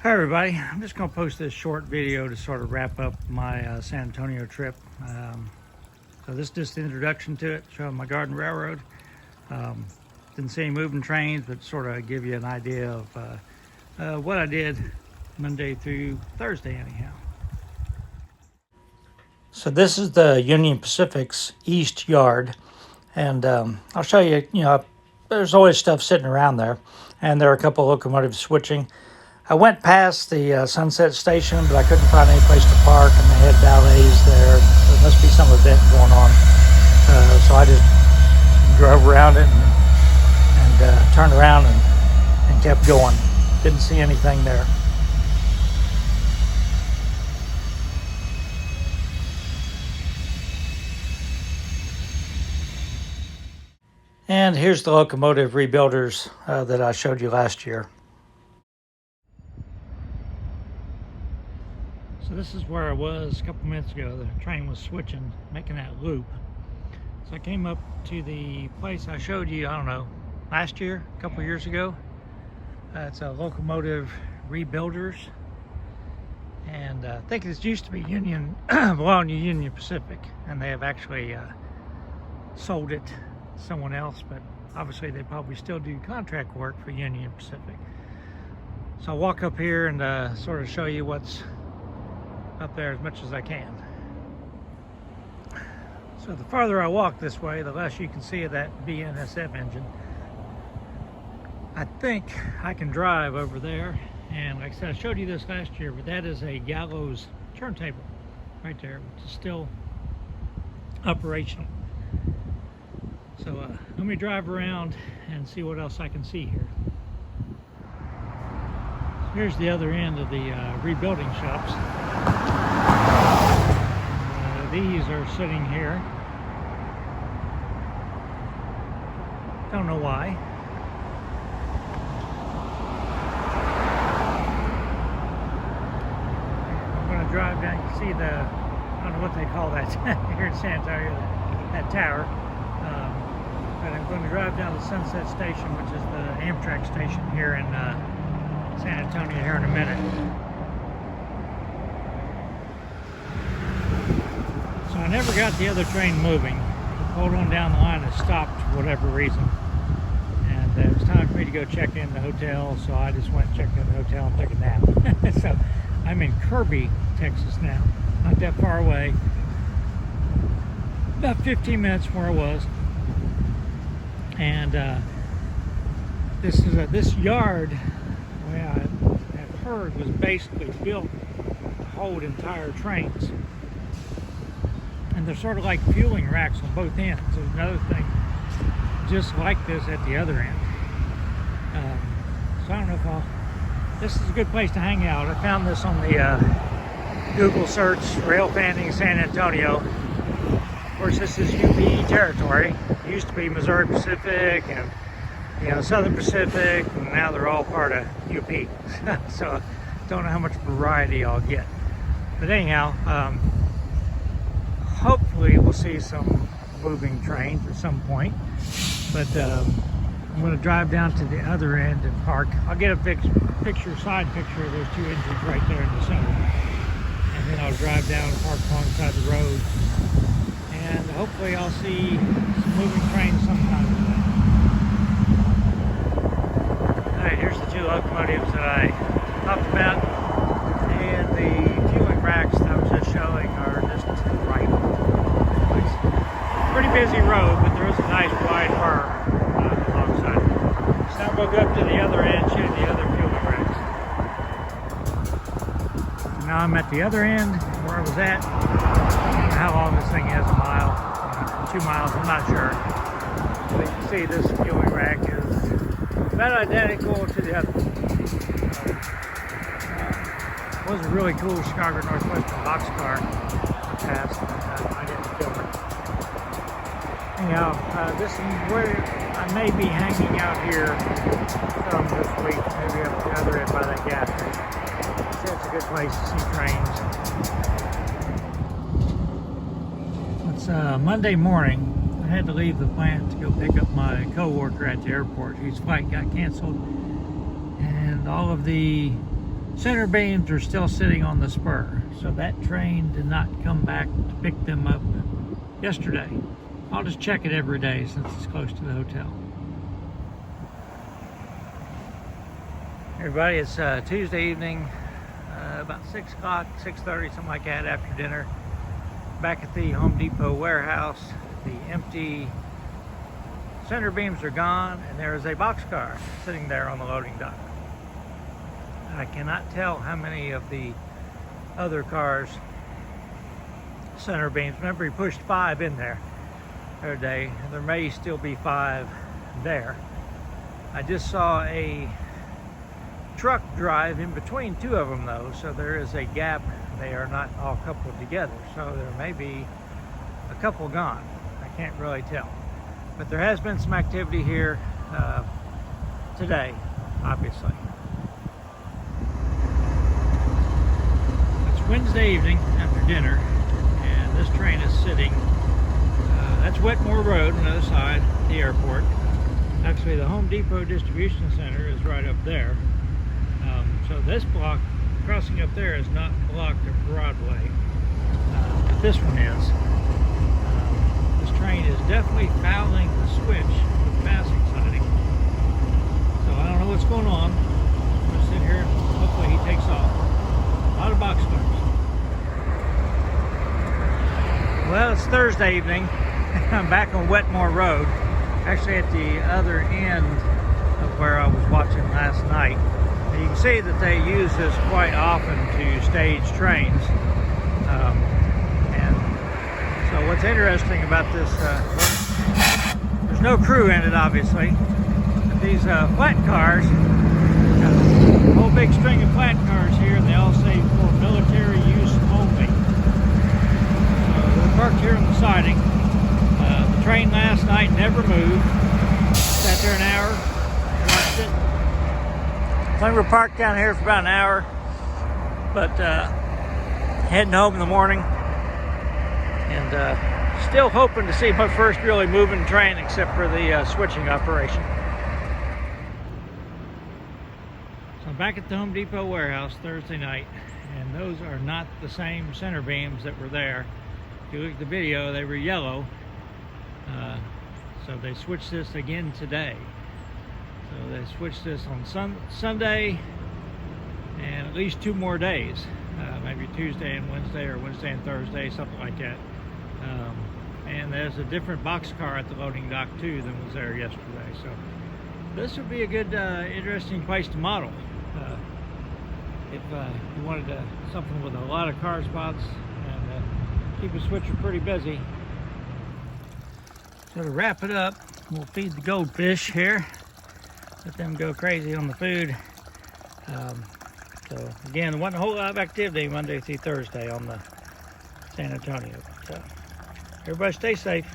Hi everybody, I'm just going to post this short video to sort of wrap up my San Antonio trip. So this is just the introduction to it, showing my Garden Railroad. Didn't see any moving trains, but sort of give you an idea of what I did Monday through Thursday anyhow. So this is the Union Pacific's East Yard, and I'll show you, there's always stuff sitting around there, and there are a couple of locomotives switching. I went past the Sunset Station, but I couldn't find any place to park, and they had valets there. There must be some event going on. So I just drove around it and turned around and kept going. Didn't see anything there. And here's the locomotive rebuilders that I showed you last year. So this is where I was a couple minutes ago. The train was switching, making that loop. So I came up to the place I showed you, I don't know, last year, a couple years ago. It's a locomotive rebuilders. And I think it used to be Union, belonged to Union Pacific. And they have actually sold it to someone else, but obviously they probably still do contract work for Union Pacific. So I'll walk up here and sort of show you what's up there as much as I can. So the farther I walk this way, the less you can see of that BNSF engine. I think I can drive over there, and like I said, I showed you this last year, but that is a gallows turntable right there, which is still operational. So let me drive around and see what else I can see here. Here's the other end of the rebuilding shops. These are sitting here. Don't know why. I'm going to drive down. You can see the, I don't know what they call that here in San Antonio, that tower. But I'm going to drive down to Sunset Station, which is the Amtrak station here in San Antonio here in a minute. So I never got the other train moving. I pulled on down the line and stopped for whatever reason. And it was time for me to go check in the hotel, so I just went and checked in the hotel and took a nap. So I'm in Kirby, Texas now. Not that far away. About 15 minutes from where I was. And this yard, the way I have heard, was basically built to hold entire trains. And they're sort of like fueling racks on both ends. There's another thing just like this at the other end. So I don't know if this is a good place to hang out. I found this on the Google search, Rail Fanning San Antonio. Of course, this is UP territory. It used to be Missouri Pacific and Southern Pacific, and now they're all part of UP. So I don't know how much variety I'll get. But anyhow, hopefully we'll see some moving trains at some point. But I'm going to drive down to the other end and park. I'll get a side picture of those two engines right there in the center. And then I'll drive down and park alongside the road. And hopefully I'll see some moving trains sometime today. Alright, here's the two locomotives that I talked about. And the fueling racks that I was just showing are just to the right. It's a pretty busy road, but there is a nice wide berm alongside it. So now we'll go up to the other end, show you the other fueling racks. So now I'm at the other end where I was at. How long this thing is, a mile, 2 miles, I'm not sure. But you can see this fueling rack is about identical to the other one. It was a really cool Chicago Northwestern boxcar passed, but I didn't film it. Anyhow, this is where I may be hanging out here some this week, maybe up the other end by that gas station. So it's a good place to see trains. Monday morning. I had to leave the plant to go pick up my co-worker at the airport whose flight got canceled, and all of the center beams are still sitting on the spur. So that train did not come back to pick them up yesterday. I'll just check it every day since it's close to the hotel. Everybody, it's Tuesday evening, about 6 o'clock, 6:30, something like that, after dinner. Back at the Home Depot warehouse. The empty center beams are gone, and there is a boxcar sitting there on the loading dock. I cannot tell how many of the other cars' center beams. Remember, he pushed 5 in there the other day, and there may still be 5 there. I just saw a truck drive in between 2 of them though, so there is a gap. They are not all coupled together, so there may be a couple gone. I can't really tell, but there has been some activity here today, obviously. It's Wednesday evening after dinner, and this train is sitting, that's Wetmore Road on the other side, the airport. Actually, the Home Depot distribution center is right up there. So this block, crossing up there, is not blocked to Broadway, but this one is. This train is definitely fouling the switch with the passing siding. So I don't know what's going on. I'm going to sit here and hopefully he takes off. A lot of boxcars. Well, it's Thursday evening. I'm back on Wetmore Road, actually at the other end of where I was watching last night. You can see that they use this quite often to stage trains. And so what's interesting about this, there's no crew in it obviously, but these flat cars, a whole big string of flat cars here, and they all say for military use only. So they're parked here on the siding. The train last night never moved. Sat there an hour, watched it. We were parked down here for about an hour, but heading home in the morning, and still hoping to see my first really moving train except for the switching operation. So I'm back at the Home Depot warehouse Thursday night, and those are not the same center beams that were there. If you look at the video, they were yellow, so they switched this again today. So they switched this on Sunday and at least 2 more days, maybe Tuesday and Wednesday, or Wednesday and Thursday, something like that. And there's a different boxcar at the loading dock too than was there yesterday. So this would be a good, interesting place to model if you wanted something with a lot of car spots and keep a switcher pretty busy. So to wrap it up, we'll feed the goldfish here. Let them go crazy on the food. So again, there wasn't a whole lot of activity Monday through Thursday on the San Antonio. So everybody stay safe.